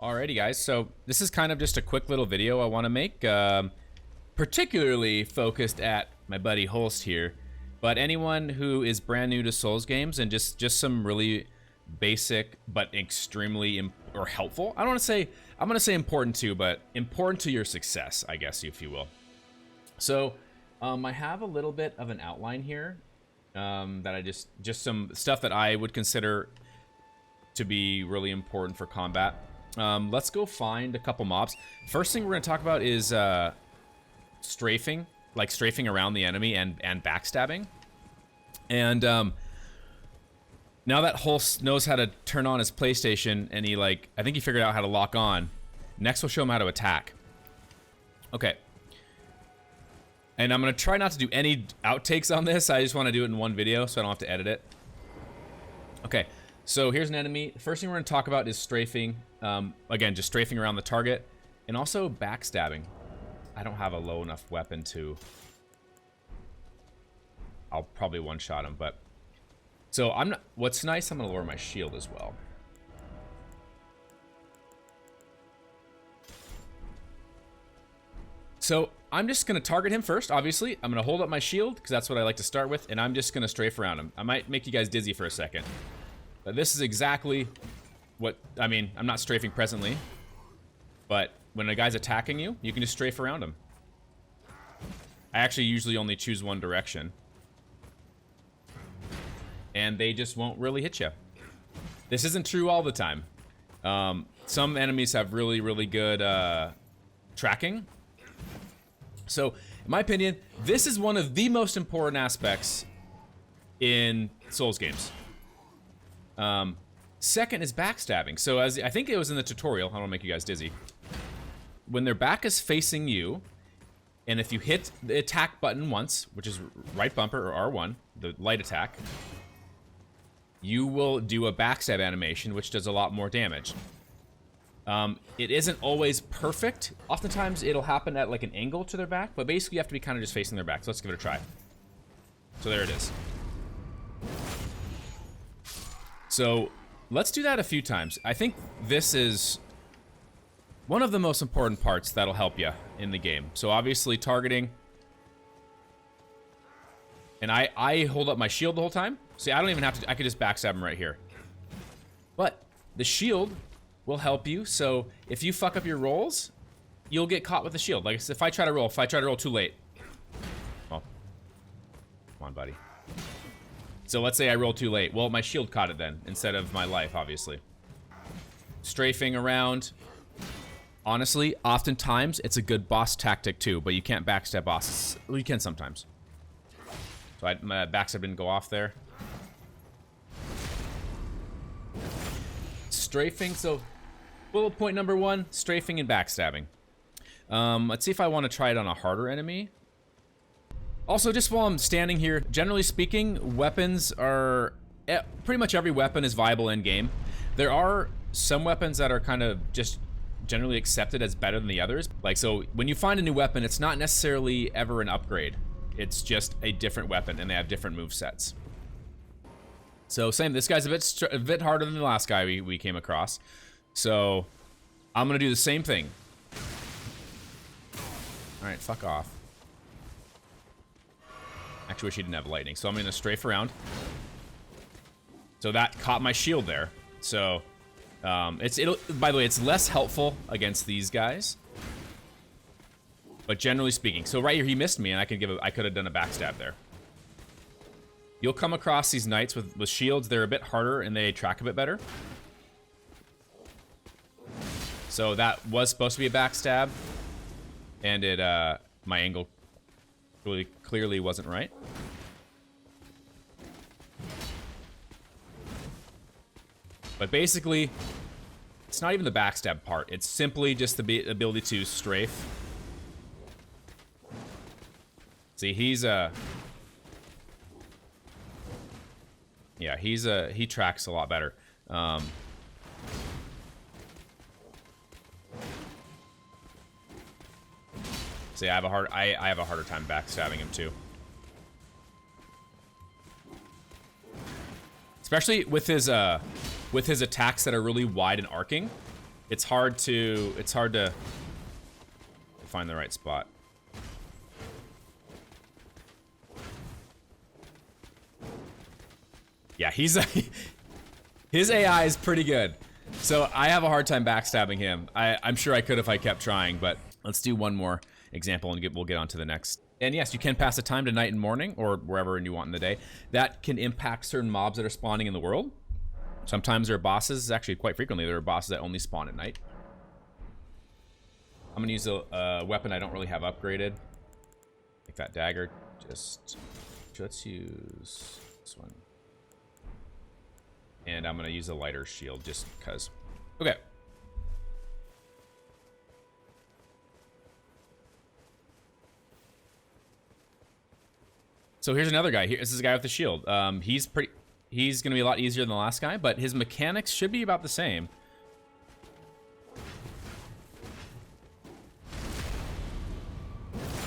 Alrighty guys, so this is kind of just a quick little video I want to make, particularly focused at my buddy Holst here, but anyone who is brand new to Souls games and just some really basic but extremely helpful. I'm gonna say important too, but important to your success, I guess, if you will. So I have a little bit of an outline here that I just some stuff that I would consider to be really important for combat. Let's go find a couple mobs. First thing we're going to talk about is strafing, like strafing around the enemy and backstabbing. And now that Holst knows how to turn on his PlayStation and I think he figured out how to lock on, next we'll show him how to attack. Okay. And I'm going to try not to do any outtakes on this. I just want to do it in one video so I don't have to edit it. Okay. So here's an enemy. The first thing we're going to talk about is strafing. Again, just strafing around the target. And also backstabbing. I don't have a low enough weapon to... I'll probably one-shot him, but... So I'm not... What's nice, I'm going to lower my shield as well. So I'm just going to target him first, obviously. I'm going to hold up my shield, because that's what I like to start with. And I'm just going to strafe around him. I might make you guys dizzy for a second. But this is exactly what, I mean, I'm not strafing presently, but when a guy's attacking you, you can just strafe around him. I actually usually only choose one direction. And they just won't really hit you. This isn't true all the time. Some enemies have really, really good tracking. So, in my opinion, this is one of the most important aspects in Souls games. Second is backstabbing. So as I think it was in the tutorial, I don't want to make you guys dizzy. When their back is facing you, and if you hit the attack button once, which is right bumper or R1, the light attack, you will do a backstab animation, which does a lot more damage. It isn't always perfect. Oftentimes it'll happen at like an angle to their back, but basically you have to be kind of just facing their back. So let's give it a try. So there it is. So let's do that a few times. I think this is one of the most important parts that'll help you in the game. So obviously targeting. And I hold up my shield the whole time. See, I don't even have to, I could just backstab him right here. But the shield will help you. So if you fuck up your rolls, you'll get caught with the shield. Like if I try to roll too late. Oh, come on, buddy. So let's say I rolled too late. Well, my shield caught it then, instead of my life, obviously. Strafing around. Honestly, oftentimes, it's a good boss tactic too, but you can't backstab bosses. Well, you can sometimes. So my backstab didn't go off there. Strafing, so bullet point number 1, strafing and backstabbing. Let's see if I want to try it on a harder enemy. Also, just while I'm standing here, generally speaking, weapons are... pretty much every weapon is viable in-game. There are some weapons that are kind of just generally accepted as better than the others. Like, so when you find a new weapon, it's not necessarily ever an upgrade. It's just a different weapon, and they have different movesets. So, same, this guy's a bit harder than the last guy we came across. So, I'm going to do the same thing. Alright, fuck off. Actually wish he didn't have lightning, so I'm going to strafe around. So that caught my shield there. So, by the way, it's less helpful against these guys. But generally speaking, so right here he missed me, and I could have done a backstab there. You'll come across these knights with shields. They're a bit harder, and they track a bit better. So that was supposed to be a backstab, and it my angle really clearly wasn't right. But basically, it's not even the backstab part. It's simply just the ability to strafe. See, he's yeah, he tracks a lot better. See, I have a harder time backstabbing him too. Especially with his attacks that are really wide and arcing. It's hard to find the right spot. Yeah, his AI is pretty good. So I have a hard time backstabbing him. I'm sure I could if I kept trying, but let's do one more example and we'll get on to the next. And yes, you can pass the time to night and morning or wherever you want in the day. That can impact certain mobs that are spawning in the world. Sometimes there are bosses, actually quite frequently, there are bosses that only spawn at night. I'm gonna use a weapon I don't really have upgraded. Like that dagger, let's use this one. And I'm gonna use a lighter shield just because. Okay. So here's another guy. This is a guy with the shield. He's gonna be a lot easier than the last guy, but his mechanics should be about the same.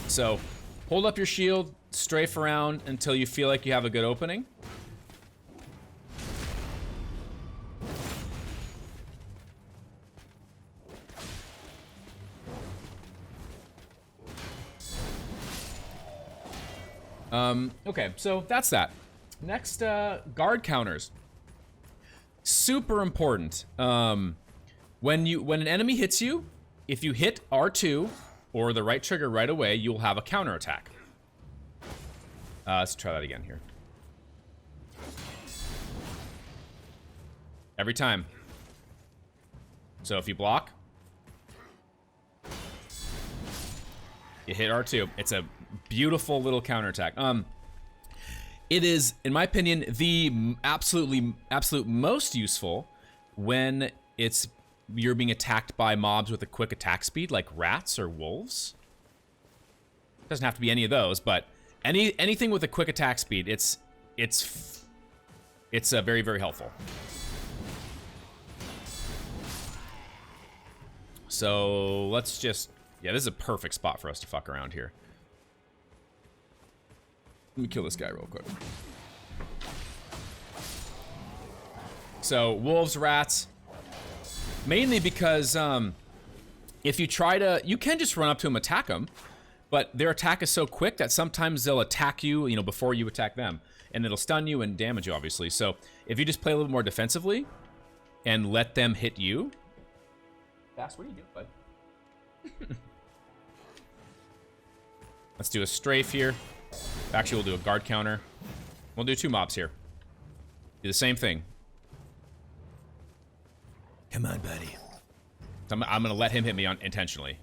So hold up your shield, strafe around until you feel like you have a good opening. Okay, so that's that. Next, guard counters. Super important. When an enemy hits you, if you hit R2 or the right trigger right away, you'll have a counter attack. Let's try that again here. Every time. So if you block, you hit R2. It's a beautiful little counterattack. It is, in my opinion, the absolute most useful when you're being attacked by mobs with a quick attack speed, like rats or wolves. Doesn't have to be any of those, but anything with a quick attack speed, it's very, very helpful. So let's just, yeah, this is a perfect spot for us to fuck around here. Let me kill this guy real quick. So wolves, rats, mainly because if you try to, you can just run up to them, attack them, but their attack is so quick that sometimes they'll attack you, before you attack them, and it'll stun you and damage you, obviously. So if you just play a little more defensively and let them hit you. Fast, what are you doing, bud? Let's do a strafe here. Actually, we'll do a guard counter. We'll do 2 mobs here. Do the same thing. Come on, buddy. I'm gonna let him hit me intentionally.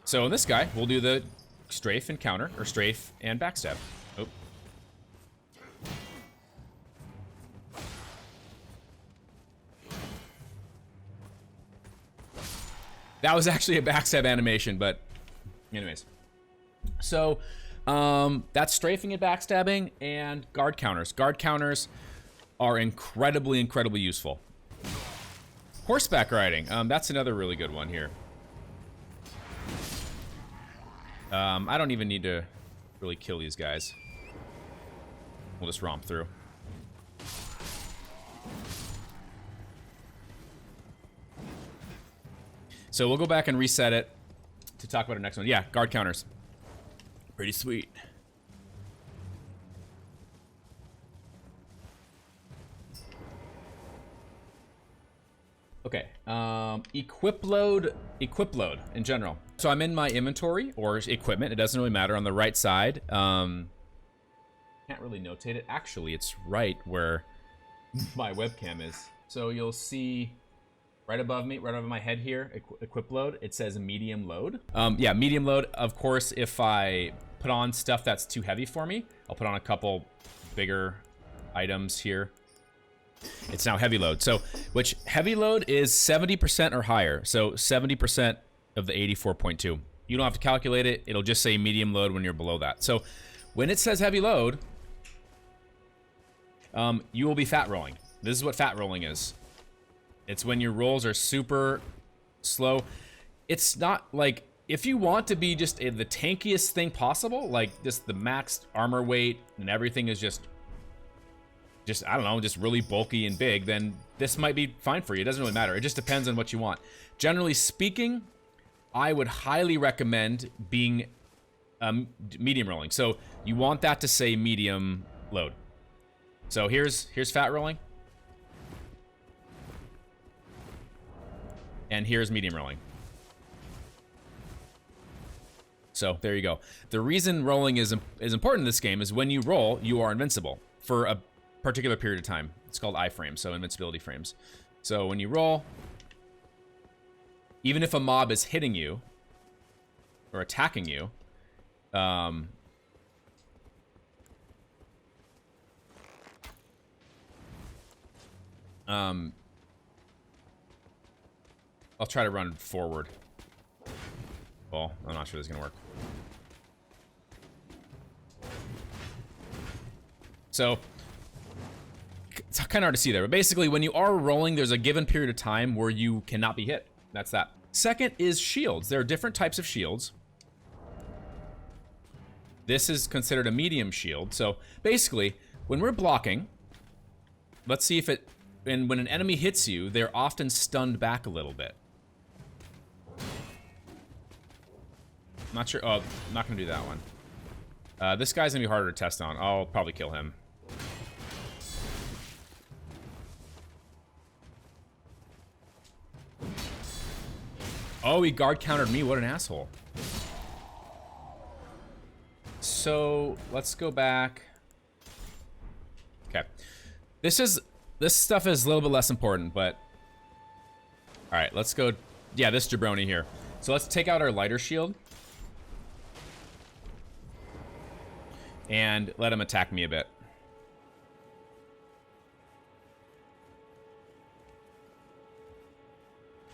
So in this guy, we'll do the strafe and counter, or strafe and backstab. Oh. That was actually a backstab animation, but anyways. So that's strafing and backstabbing and guard counters. Guard counters are incredibly, incredibly useful. Horseback riding, that's another really good one here. I don't even need to really kill these guys. We'll just romp through. So we'll go back and reset it to talk about our next one. Yeah, guard counters. Pretty sweet. Okay, equip load in general. So I'm in my inventory or equipment, it doesn't really matter, on the right side. Can't really notate it. Actually, it's right where my webcam is. So you'll see right above me, right over my head here, equip load, it says medium load. Yeah, medium load. Of course, if I put on stuff that's too heavy for me, I'll put on a couple bigger items here. It's now heavy load. So, which heavy load is 70% or higher. So 70% of the 84.2. You don't have to calculate it. It'll just say medium load when you're below that. So when it says heavy load, you will be fat rolling. This is what fat rolling is. It's when your rolls are super slow. It's not like, if you want to be just the tankiest thing possible, like just the max armor weight and everything is just just, I don't know, just really bulky and big, then this might be fine for you. It doesn't really matter. It just depends on what you want. Generally speaking, I would highly recommend being medium rolling. So you want that to say medium load. So here's fat rolling. And here's medium rolling. So there you go. The reason rolling is important in this game is when you roll, you are invincible for a particular period of time. It's called iframes, so invincibility frames. So when you roll, even if a mob is hitting you or attacking you, I'll try to run forward. Well, I'm not sure this is gonna work. So it's kind of hard to see there, but basically when you are rolling, there's a given period of time where you cannot be hit. That's that. Second is shields. There are different types of shields. This is considered a medium shield. So basically, when we're blocking, let's see if it, and when an enemy hits you, they're often stunned back a little bit. I'm not sure. Oh, I'm not gonna do that one. This guy's gonna be harder to test on. I'll probably kill him. Oh, he guard countered me. What an asshole. So let's go back. Okay, this stuff is a little bit less important, but all right, let's go. Yeah, this jabroni here. So let's take out our lighter shield and let him attack me a bit.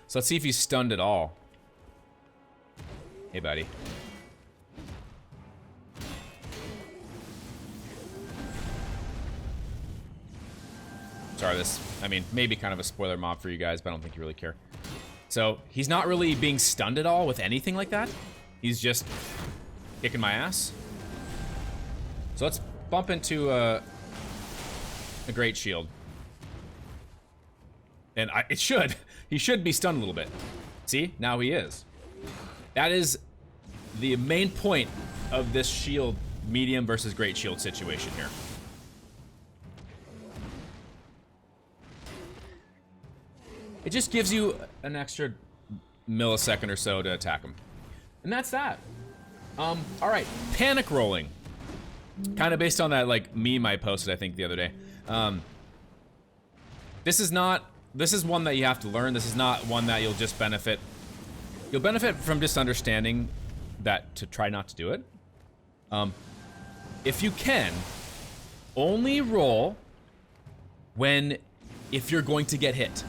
So let's see if he's stunned at all. Hey, buddy. Sorry, this, I mean, maybe kind of a spoiler mob for you guys, but I don't think you really care. So he's not really being stunned at all with anything like that. He's just kicking my ass. So let's bump into a great shield. And he should be stunned a little bit. See, now he is. That is the main point of this shield medium versus great shield situation here. It just gives you an extra millisecond or so to attack him. And that's that. All right, panic rolling. Kind of based on that like meme I posted, I think, the other day. This is one that you have to learn. This is not one that you'll just benefit. You'll benefit from just understanding that to try not to do it. If you can, only roll if you're going to get hit.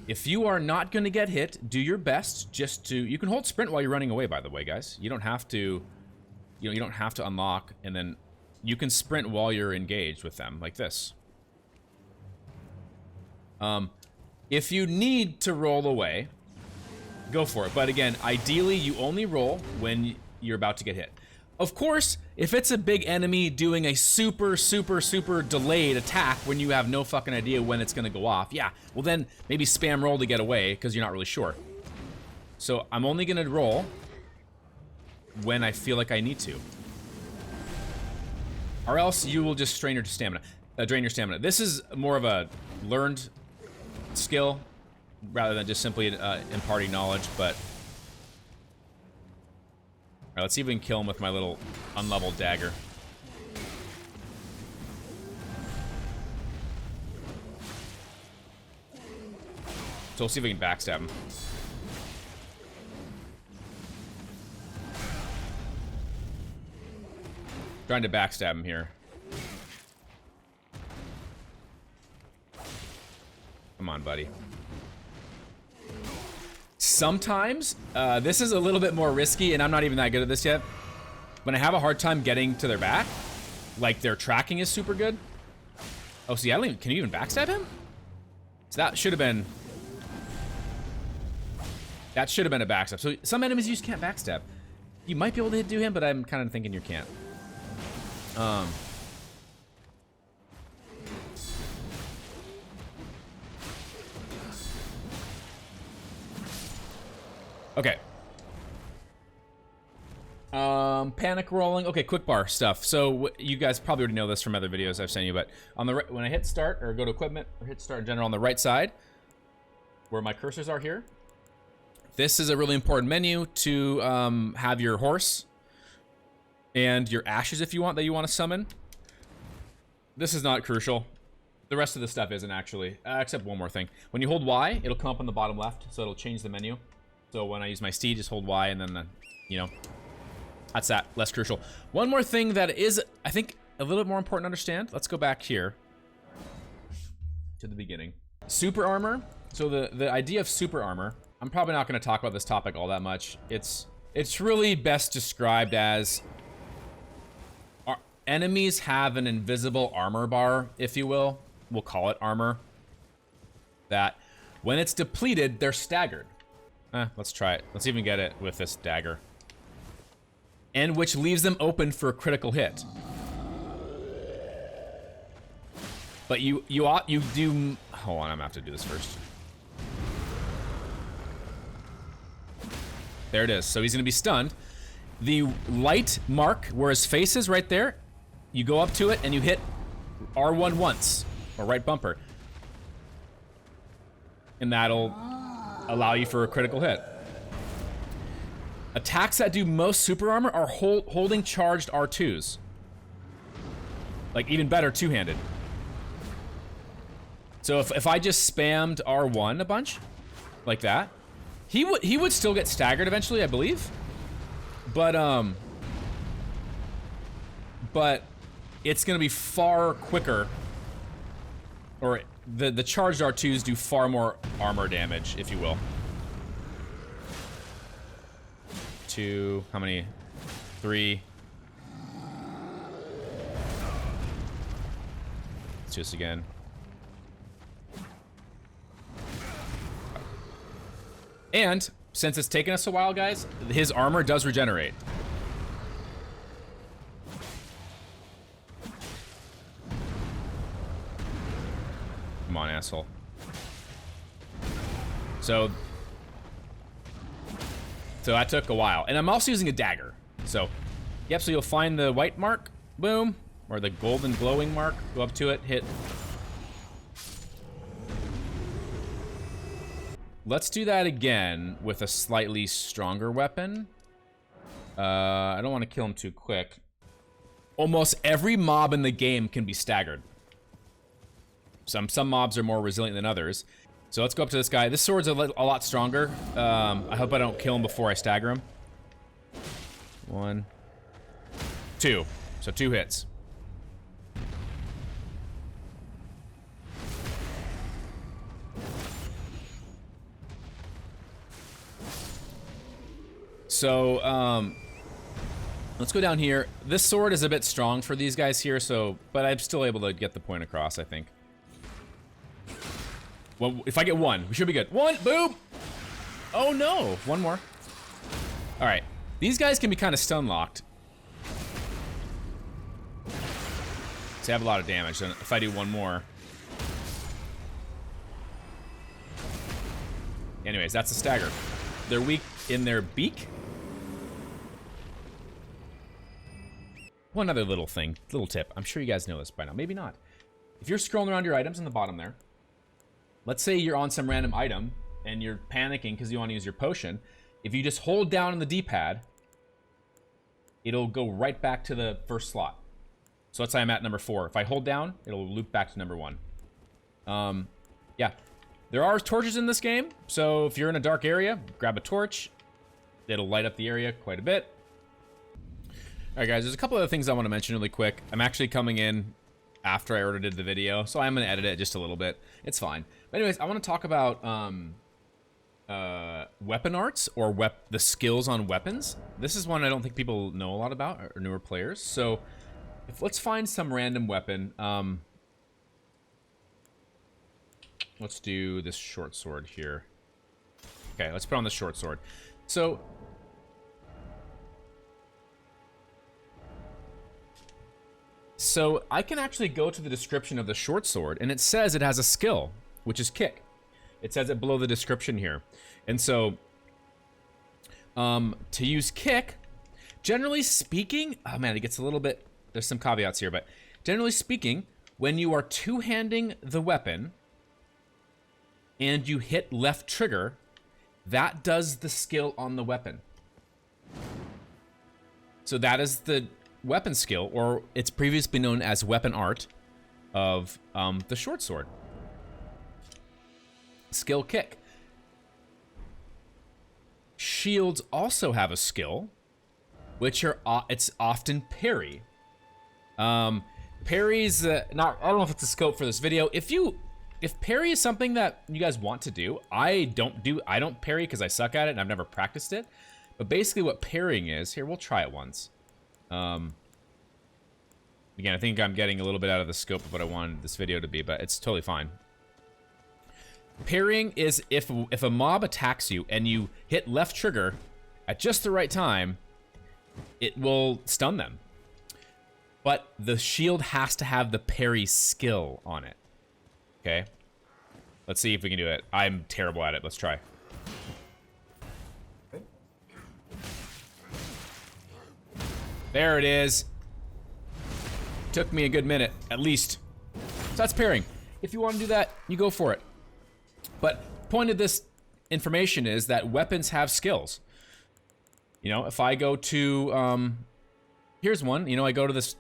If you are not going to get hit, do your best just to, you can hold sprint while you're running away, by the way, guys. You don't have to, you don't have to unlock, and then you can sprint while you're engaged with them, like this. If you need to roll away, go for it. But again, ideally, you only roll when you're about to get hit. Of course, if it's a big enemy doing a super, super, super delayed attack when you have no fucking idea when it's gonna go off, yeah, well then maybe spam roll to get away because you're not really sure. So I'm only gonna roll when I feel like I need to. Or else you will just drain your stamina. This is more of a learned skill rather than just simply imparting knowledge, but all right, let's see if we can kill him with my little unleveled dagger. So we'll see if we can backstab him. Trying to backstab him here. Come on, buddy. Sometimes, this is a little bit more risky, and I'm not even that good at this yet. When I have a hard time getting to their back, like their tracking is super good. Oh, see, I don't even, can you even backstab him? So that should have been a backstab. So some enemies you just can't backstab. You might be able to do him, but I'm kind of thinking you can't. Okay. Panic rolling. Okay, quick bar stuff. So you guys probably already know this from other videos I've sent you, but on the right, when I hit start or go to equipment or hit start in general on the right side, where my cursors are here, this is a really important menu to have your horse and your ashes if you want that you want to summon. This is not crucial. The rest of the stuff isn't actually, except one more thing. When you hold Y, it'll come up on the bottom left, so it'll change the menu. So when I use my steed, just hold Y and then, you know, that's that, less crucial. One more thing that is, I think, a little bit more important to understand. Let's go back here to the beginning. Super armor. So the idea of super armor, I'm probably not going to talk about this topic all that much. It's really best described as enemies have an invisible armor bar, if you will. We'll call it armor. That when it's depleted, they're staggered. Let's try it. Let's even get it with this dagger. And which leaves them open for a critical hit. But you do. Hold on, I'm gonna have to do this first. There it is. So he's gonna be stunned. The light mark where his face is right there, you go up to it and you hit R1 once, or right bumper. And that'll allow you for a critical hit. Attacks that do most super armor are holding charged R2s. Like even better, two-handed. So if I just spammed R1 a bunch, like that, he would still get staggered eventually, I believe. But it's gonna be far quicker, or the charged R2s do far more armor damage, if you will. 2, how many? 3. Let's do this again. And since it's taken us a while, guys, his armor does regenerate. Come on, asshole. So that took a while. And I'm also using a dagger. So, yep, so you'll find the white mark, boom, or the golden glowing mark, go up to it, hit. Let's do that again with a slightly stronger weapon. I don't want to kill him too quick. Almost every mob in the game can be staggered. Some mobs are more resilient than others. So let's go up to this guy. This sword's a lot stronger. I hope I don't kill him before I stagger him. 1, 2. So 2 hits. So, let's go down here. This sword is a bit strong for these guys here, so, but I'm still able to get the point across, I think. Well, if I get 1, we should be good. 1, boom! Oh no, 1 more. All right, these guys can be kind of stun locked. So they have a lot of damage, and if I do 1 more. Anyways, that's a stagger. They're weak in their beak. One other little thing, little tip. I'm sure you guys know this by now, maybe not. If you're scrolling around your items on the bottom there, let's say you're on some random item and you're panicking because you want to use your potion. If you just hold down on the D-pad, it'll go right back to the first slot. So let's say I'm at number 4. If I hold down, it'll loop back to number 1. Yeah. There are torches in this game, so if you're in a dark area, grab a torch. It'll light up the area quite a bit. Alright guys, there's a couple other things I want to mention really quick. I'm actually coming in after I already did the video, so I'm going to edit it just a little bit. It's fine. But anyways, I want to talk about weapon arts, or the skills on weapons. This is one I don't think people know a lot about, or newer players. So let's find some random weapon. Let's do this short sword here. Okay, let's put on the short sword. So I can actually go to the description of the short sword, and it says it has a skill, which is kick. It says it below the description here. And so To use kick, generally speaking, oh man, it gets a little bit, there's some caveats here, but generally speaking, when you are two-handing the weapon and you hit left trigger, that does the skill on the weapon. So that is the weapon skill, or it's previously known as weapon art of the short sword. Skill kick. Shields also have a skill, which are it's often parry. Parry's not. I don't know if it's a scope for this video. If parry is something that you guys want to do, I don't parry because I suck at it and I've never practiced it. But basically, what parrying is, here we'll try it once. Again, I think I'm getting a little bit out of the scope of what I wanted this video to be, but it's totally fine. Parrying is if a mob attacks you and you hit left trigger at just the right time, it will stun them. But the shield has to have the parry skill on it. Okay? Let's see if we can do it. I'm terrible at it. Let's try. There it is. Took me a good minute, at least. So that's parrying. If you want to do that, you go for it. But point of this information is that weapons have skills. You know, if I go to, here's one. You know, I go to this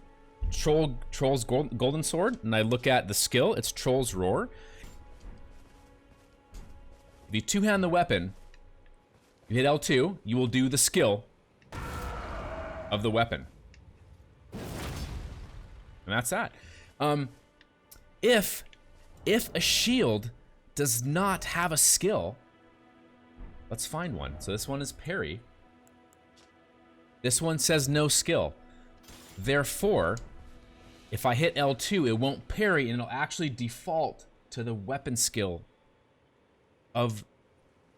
Troll's golden sword, and I look at the skill. It's Troll's Roar. If you two-hand the weapon, you hit L2, you will do the skill of the weapon. And that's that. If a shield does not have a skill, let's find one. So this one is parry. This one says no skill. Therefore, if I hit L2, it won't parry, and it'll actually default to the weapon skill of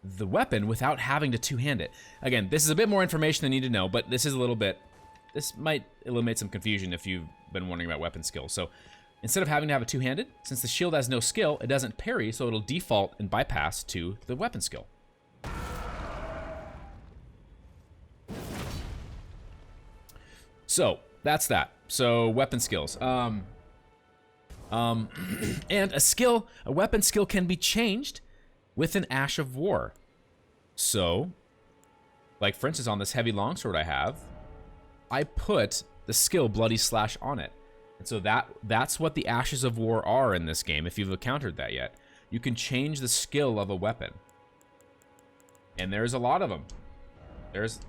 the weapon without having to two-hand it. Again, this is a bit more information than you need to know, but this is a little bit, this might eliminate some confusion if you've been wondering about weapon skills. So instead of having to have a two-handed, since the shield has no skill, it doesn't parry, so it'll default and bypass to the weapon skill. So that's that. So weapon skills. And a weapon skill can be changed with an Ash of War. So, like for instance, on this heavy longsword I have, I put the skill Bloody Slash on it. And so that's what the Ashes of War are in this game, if you've encountered that yet. You can change the skill of a weapon. And there's a lot of them. There's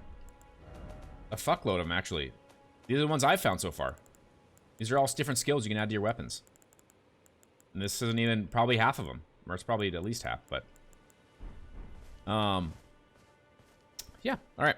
a fuckload of them, actually. These are the ones I've found so far. These are all different skills you can add to your weapons. And this isn't even probably half of them. Or it's probably at least half, but... yeah, alright.